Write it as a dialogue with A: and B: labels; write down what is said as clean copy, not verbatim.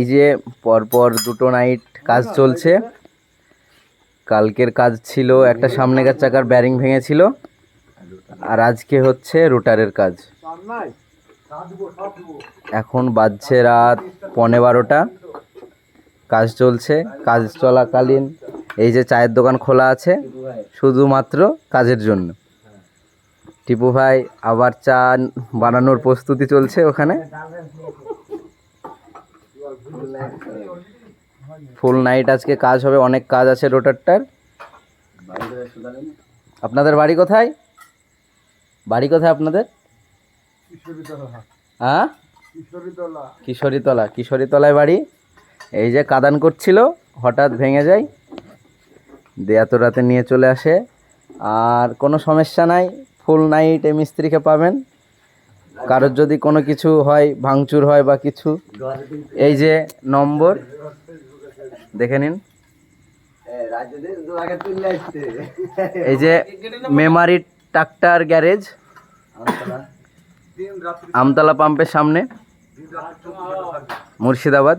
A: এই যে পরপর দুটো নাইট কাজ চলছে। কালকের কাজ ছিল একটা সামনেকার চাকার ব্যারিং ভেঙেছিল, আর আজকে হচ্ছে রোটারের কাজ। এখন বাজছে রাত 11:15, কাজ চলছে। কাজ চলাকালীন এই যে চায়ের দোকান খোলা আছে শুধুমাত্র কাজের জন্য। টিপু ভাই আবার চা বানানোর প্রস্তুতি চলছে ওখানে। ফুল নাইট আজকে কাজ হবে, অনেক কাজ আছে রোটারটার। আপনাদের বাড়ি কোথায়? বাড়ি কোথায় আপনাদের? হ্যাঁ, কিশোরীতলা। কিশোরীতলায় বাড়ি। এই যে কাদান করছিল, হঠাৎ ভেঙে যায়, দিয়ে এত রাতে নিয়ে চলে আসে। আর কোনো সমস্যা নাই, ফুল নাইট এই মিস্ত্রিকে পাবেন। কারোর যদি কোনো কিছু হয়, ভাঙচুর হয় বা কিছু, এই যে নম্বর দেখে নিন। এই যে মেমারি ট্রাক্টর গ্যারেজ, আমতলা পাম্পের সামনে, মুর্শিদাবাদ।